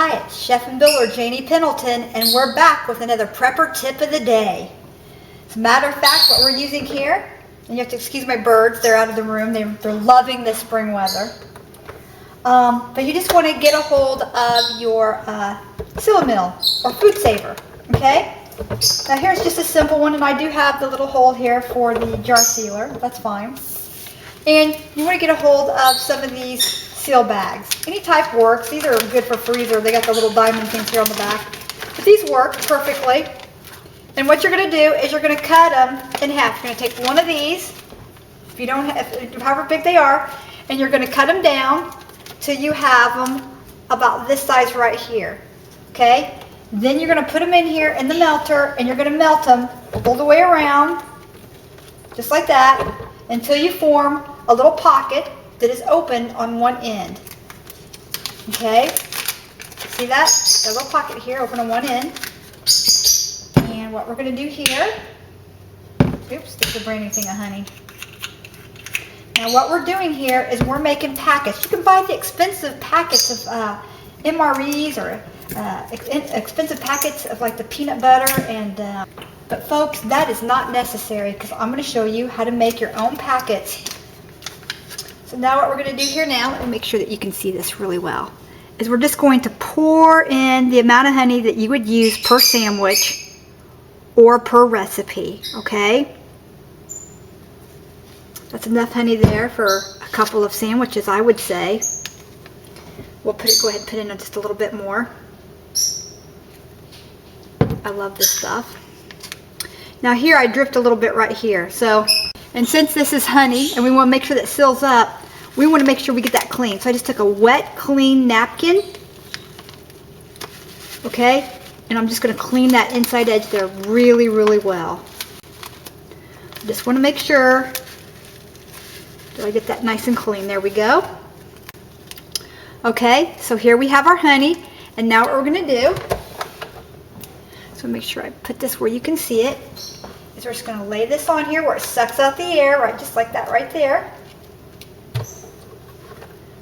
Hi, it's Chef and Builder Janie Pendleton, and we're back with another prepper tip of the day. As a matter of fact, what we're using here, and you have to excuse my birds, they're out of the room, they're loving the spring weather. But you just want to get a hold of your seal mill or food saver, okay? Now here's just a simple one, and I do have the little hole here for the jar sealer, that's fine. And you want to get a hold of some of these seal bags. Any type works. These are good for freezer. They got the little diamond things here on the back. But these work perfectly. And what you're going to do is you're going to cut them in half. You're going to take one of these, if you don't have, however big they are, and you're going to cut them down till you have them about this size right here. Okay? Then you're going to put them in here in the melter, and you're going to melt them all the way around, just like that, until you form a little pocket that is open on one end. Okay? See that? Got a little pocket here, open on one end. And what we're going to do here, oops, there's a brand new thing of honey. Now what we're doing here is we're making packets. You can buy the expensive packets of MREs or expensive packets of like the peanut butter and but folks, that is not necessary because I'm going to show you how to make your own packets. So now what we're going to do here now, let me make sure that you can see this really well, is we're just going to pour in the amount of honey that you would use per sandwich or per recipe, okay? That's enough honey there for a couple of sandwiches, I would say. We'll go ahead and put in just a little bit more. I love this stuff. Now here I dripped a little bit right here. So, and since this is honey and we want to make sure that it seals up, we want to make sure we get that clean. So I just took a wet, clean napkin. Okay? And I'm just going to clean that inside edge there really, really well. Just want to make sure that I get that nice and clean. There we go. Okay, so here we have our honey. And now what we're going to do, so make sure I put this where you can see it, is we're just going to lay this on here where it sucks out the air, right, just like that right there.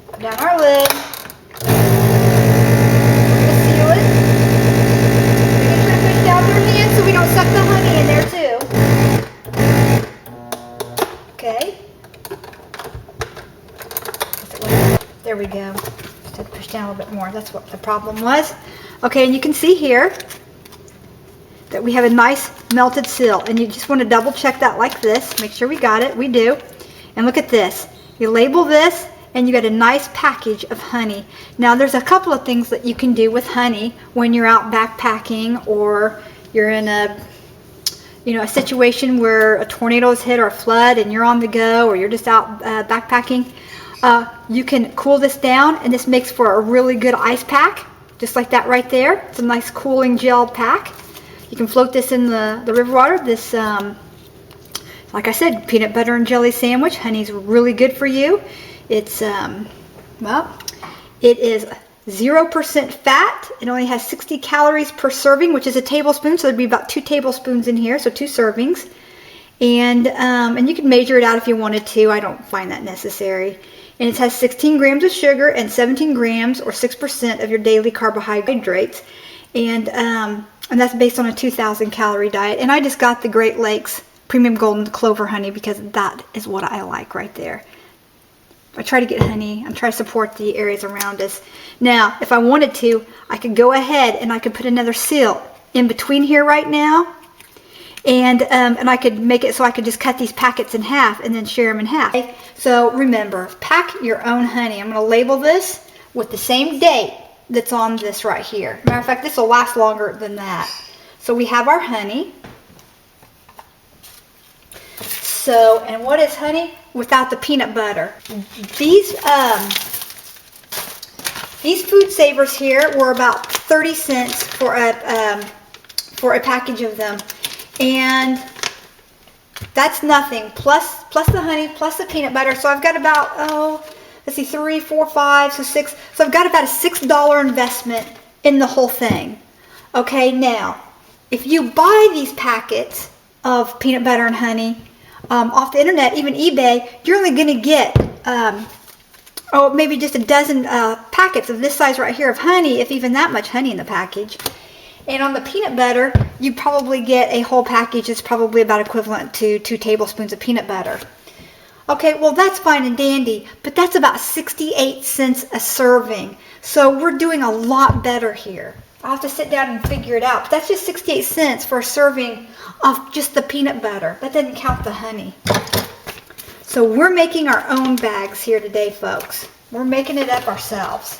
Put down our lid. Seal it. Make sure to push down with your hand so we don't suck the honey in there too. Okay. There we go. Just have to push down a little bit more. That's what the problem was. Okay, and you can see here that we have a nice melted seal, and you just want to double check that like this. Make sure we got it. We do. And look at this. You label this and you get a nice package of honey. Now there's a couple of things that you can do with honey when you're out backpacking, or you're in a a situation where a tornado has hit or a flood and you're on the go, or you're just out backpacking. You can cool this down, and this makes for a really good ice pack, just like that right there. It's a nice cooling gel pack. You can float this in the river water. This, like I said, peanut butter and jelly sandwich. Honey's really good for you. It's, well, it is 0% fat. It only has 60 calories per serving, which is a tablespoon. So there'd be about 2 tablespoons in here, so 2 servings. And you can measure it out if you wanted to. I don't find that necessary. And it has 16 grams of sugar and 17 grams or 6% of your daily carbohydrates. And that's based on a 2,000 calorie diet. And I just got the Great Lakes Premium Golden Clover honey because that is what I like right there. I try to get honey. I'm trying to support the areas around us. Now, if I wanted to, I could go ahead and I could put another seal in between here right now. And I could make it so I could just cut these packets in half and then share them in half. Okay? So remember, pack your own honey. I'm going to label this with the same date that's on this right here. Matter of fact, this will last longer than that. So we have our honey. So, and what is honey without the peanut butter? These food savers here were about 30 cents for a package of them, and that's nothing. Plus the honey, plus the peanut butter. So I've got about let's see, 3, 4, 5, so 6. So I've got about a $6 investment in the whole thing. Okay, now, if you buy these packets of peanut butter and honey off the internet, even eBay, you're only going to get oh, maybe just a dozen packets of this size right here of honey, if even that much honey in the package. And on the peanut butter, you probably get a whole package that's probably about equivalent to 2 tablespoons of peanut butter. Okay, well that's fine and dandy, but that's about 68 cents a serving. So we're doing a lot better here. I'll have to sit down and figure it out. But that's just 68 cents for a serving of just the peanut butter. That doesn't count the honey. So we're making our own bags here today, folks. We're making it up ourselves.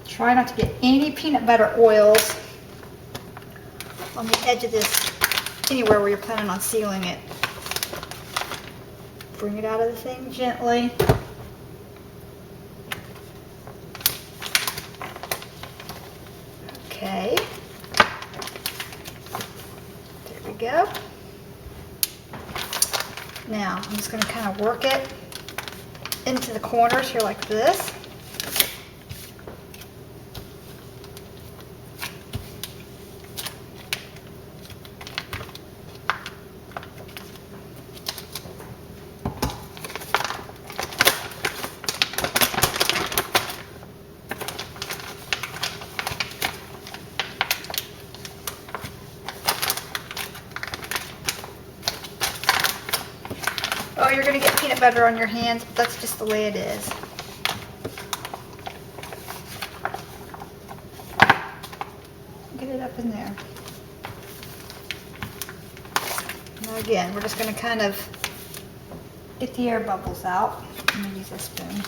Try not to get any peanut butter oils on the edge of this, anywhere where you're planning on sealing it. Bring it out of the thing gently. Okay. There we go. Now, I'm just going to kind of work it into the corners here like this. Oh, you're going to get peanut butter on your hands, but that's just the way it is. Get it up in there. Now again, we're just going to kind of get the air bubbles out. I'm going to use this spoon.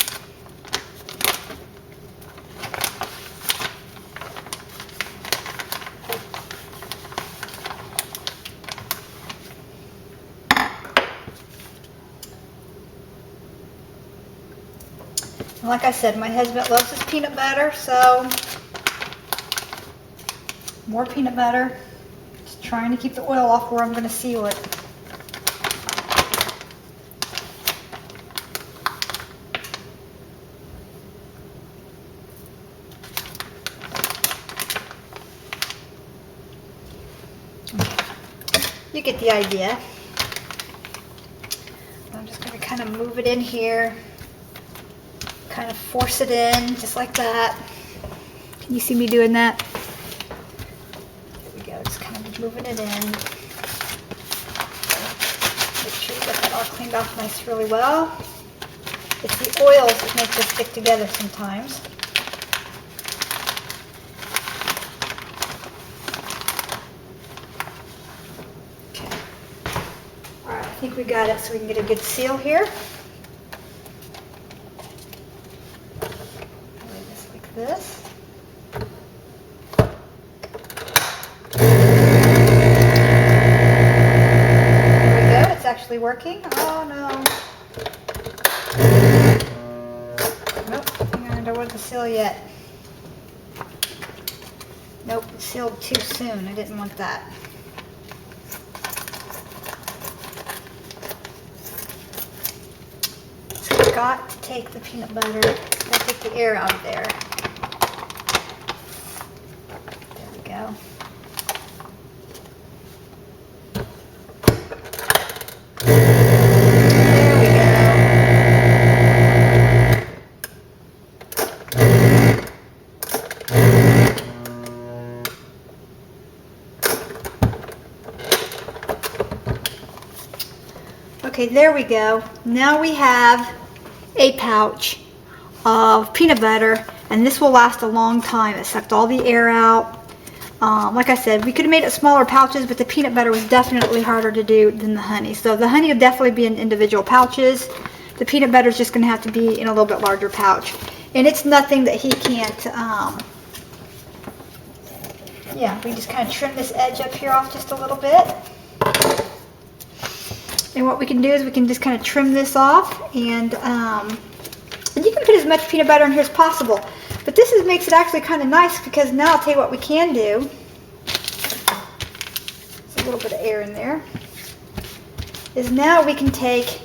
Like I said, my husband loves his peanut butter, so more peanut butter. Just trying to keep the oil off where I'm going to seal it. You get the idea. I'm just going to kind of move it in here. Kind of force it in, just like that. Can you see me doing that? There we go, just kind of moving it in. Make sure you get that all cleaned off nice really well. It's the oils that make this stick together sometimes. Okay. Alright, I think we got it so we can get a good seal here. This. There we go, it's actually working. Oh no. Nope, I don't want to seal yet. Nope, it sealed too soon. I didn't want that. So I've got to take the peanut butter, I'll take the air out of there. Go. There we go. Okay, there we go. Now we have a pouch of peanut butter, and this will last a long time. It sucked all the air out. Like I said, we could have made it smaller pouches, but the peanut butter was definitely harder to do than the honey. So the honey will definitely be in individual pouches. The peanut butter is just going to have to be in a little bit larger pouch. And it's nothing that he can't, yeah, we just kind of trim this edge up here off just a little bit. And what we can do is we can just kind of trim this off, and you can put as much peanut butter in here as possible. But this makes it actually kind of nice, because now I'll tell you what we can do. There's a little bit of air in there. Is now we can take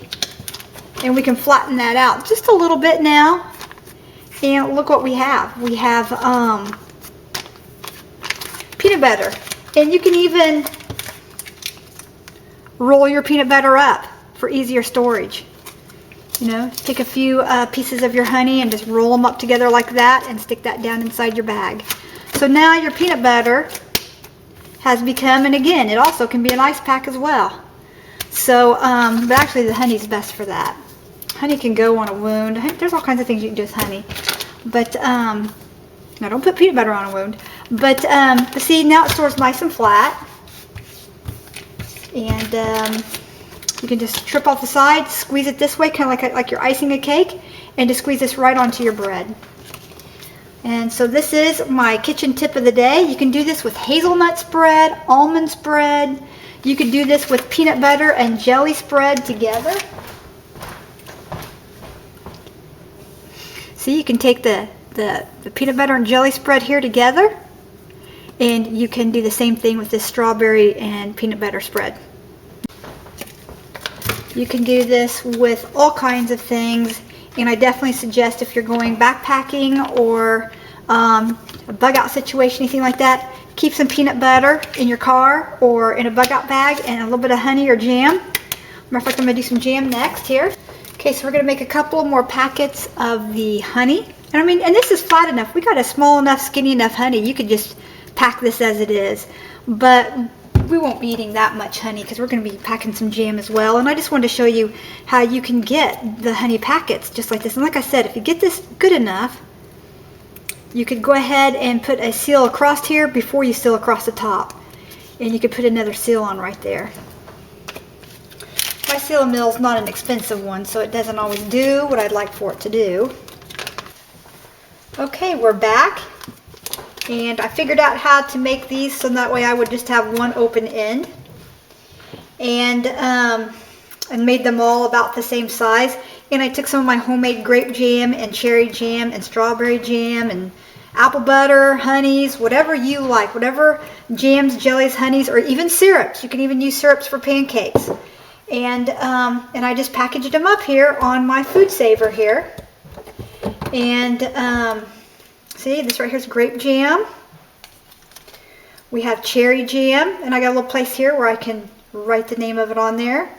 And we can flatten that out just a little bit now. And look what we have. We have peanut butter. And you can even roll your peanut butter up for easier storage. You know, take a few pieces of your honey and just roll them up together like that and stick that down inside your bag. So now your peanut butter has become, and again, it also can be an ice pack as well. So, but actually the honey's best for that. Honey can go on a wound. There's all kinds of things you can do with honey. But, now don't put peanut butter on a wound. But see, now it stores nice and flat. And you can just strip off the side, squeeze it this way, kind of like you're icing a cake, and just squeeze this right onto your bread. And so this is my kitchen tip of the day. You can do this with hazelnut spread, almond spread. You could do this with peanut butter and jelly spread together. See, you can take the peanut butter and jelly spread here together, and you can do the same thing with this strawberry and peanut butter spread. You can do this with all kinds of things, and I definitely suggest if you're going backpacking or a bug out situation, anything like that, keep some peanut butter in your car or in a bug out bag and a little bit of honey or jam. Matter of fact, I'm going to do some jam next here. Okay, so we're going to make a couple more packets of the honey. And I mean, and this is flat enough. We got a small enough, skinny enough honey. You could just pack this as it is. But we won't be eating that much honey because we're going to be packing some jam as well. And I just wanted to show you how you can get the honey packets just like this. And like I said, if you get this good enough, you could go ahead and put a seal across here before you seal across the top. And you could put another seal on right there. My seal mill is not an expensive one, so it doesn't always do what I'd like for it to do. Okay, we're back. And I figured out how to make these so that way I would just have one open end. And made them all about the same size. And I took some of my homemade grape jam and cherry jam and strawberry jam and apple butter, honeys, whatever you like, whatever jams, jellies, honeys, or even syrups. You can even use syrups for pancakes. And I just packaged them up here on my food saver here. And see, this right here is grape jam. We have cherry jam, and I got a little place here where I can write the name of it on there.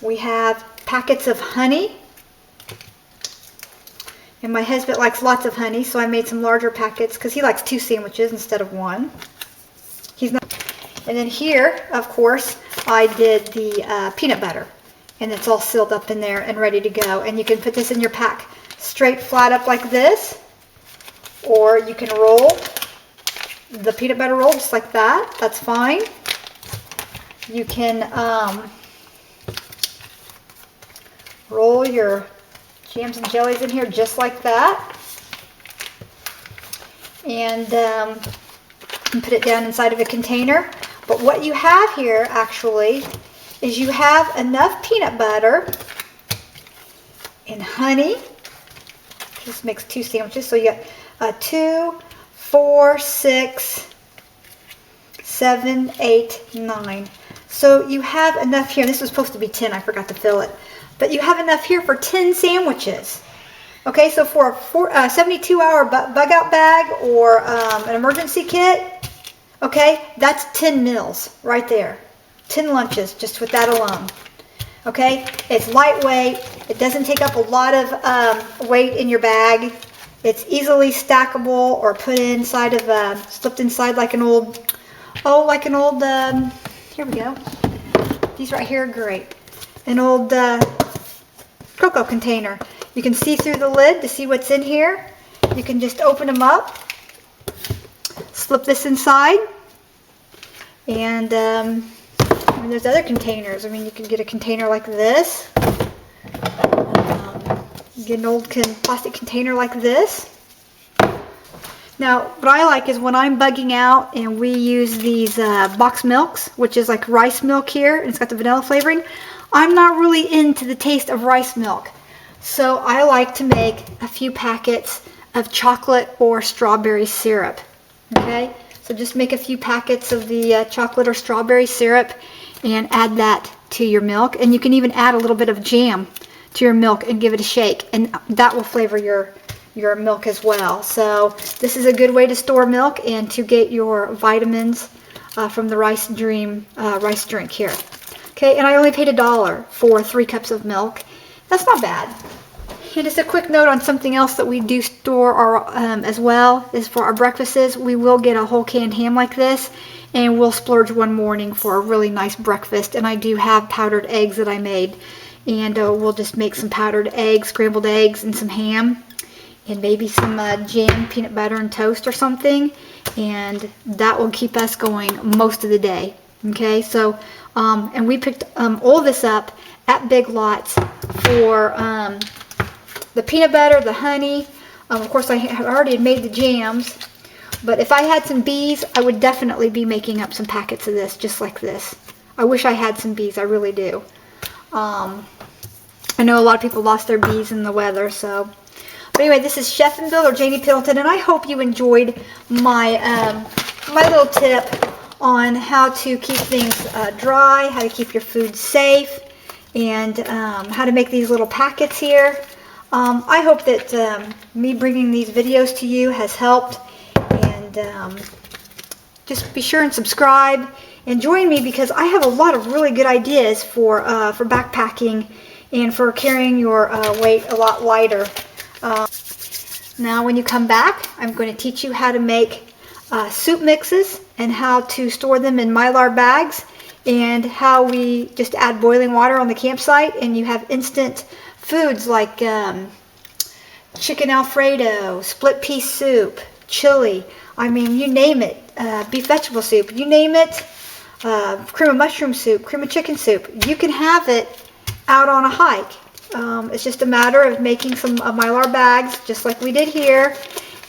We have packets of honey. And my husband likes lots of honey, so I made some larger packets because he likes 2 sandwiches instead of 1. He's not. And then here, of course, I did the peanut butter. And it's all sealed up in there and ready to go. And you can put this in your pack straight flat up like this. Or you can roll the peanut butter roll just like that. That's fine. You can roll your jams and jellies in here just like that. And put it down inside of a container. But what you have here actually is you have enough peanut butter and honey. Just makes 2 sandwiches. So you got 2, 4, 6, 7, 8, 9. So you have enough here. This was supposed to be 10. I forgot to fill it. But you have enough here for 10 sandwiches. Okay, so for a 72-hour bug out bag or an emergency kit, okay, that's 10 meals right there. 10 lunches just with that alone. Okay, it's lightweight. It doesn't take up a lot of weight in your bag. It's easily stackable or put inside of, slipped inside like an old, here we go. These right here are great. An old cocoa container. You can see through the lid to see what's in here. You can just open them up, slip this inside, and there's other containers. I mean, you can get a container like this. Get an old plastic container like this. Now, what I like is when I'm bugging out and we use these box milks, which is like rice milk here, and it's got the vanilla flavoring. I'm not really into the taste of rice milk. So I like to make a few packets of chocolate or strawberry syrup. Okay, so just make a few packets of the chocolate or strawberry syrup and add that to your milk, and you can even add a little bit of jam to your milk and give it a shake, and that will flavor your milk as well. So this is a good way to store milk and to get your vitamins from the rice drink here. Okay, and I only paid $1 for 3 cups of milk. That's not bad. And just a quick note on something else that we do store as well is for our breakfasts. We will get a whole canned ham like this, and we'll splurge one morning for a really nice breakfast. And I do have powdered eggs that I made, and we'll just make some powdered eggs, scrambled eggs, and some ham, and maybe some jam, peanut butter, and toast or something, and that will keep us going most of the day. Okay, so and we picked all this up at Big Lots for the peanut butter, the honey. Of course, I have already made the jams, but if I had some bees, I would definitely be making up some packets of this, just like this. I wish I had some bees, I really do. I know a lot of people lost their bees in the weather, so. But anyway, this is Chef and Builder Janie Pendleton, and I hope you enjoyed my my little tip on how to keep things dry, how to keep your food safe, and how to make these little packets here. I hope that me bringing these videos to you has helped, and just be sure and subscribe and join me, because I have a lot of really good ideas for backpacking and for carrying your weight a lot lighter. Now when you come back, I'm going to teach you how to make soup mixes and how to store them in Mylar bags, and how we just add boiling water on the campsite and you have instant foods like chicken Alfredo, split pea soup, chili, I mean, you name it, beef vegetable soup, you name it, cream of mushroom soup, cream of chicken soup. You can have it out on a hike. It's just a matter of making some Mylar bags, just like we did here,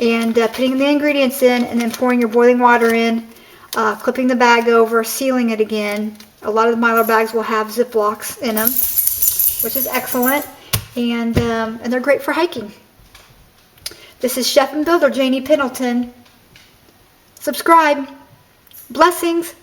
and putting the ingredients in, and then pouring your boiling water in, clipping the bag over, sealing it again. A lot of the Mylar bags will have Ziplocs in them, which is excellent, and they're great for hiking. This is Chef and Builder Janie Pendleton. Subscribe. Blessings.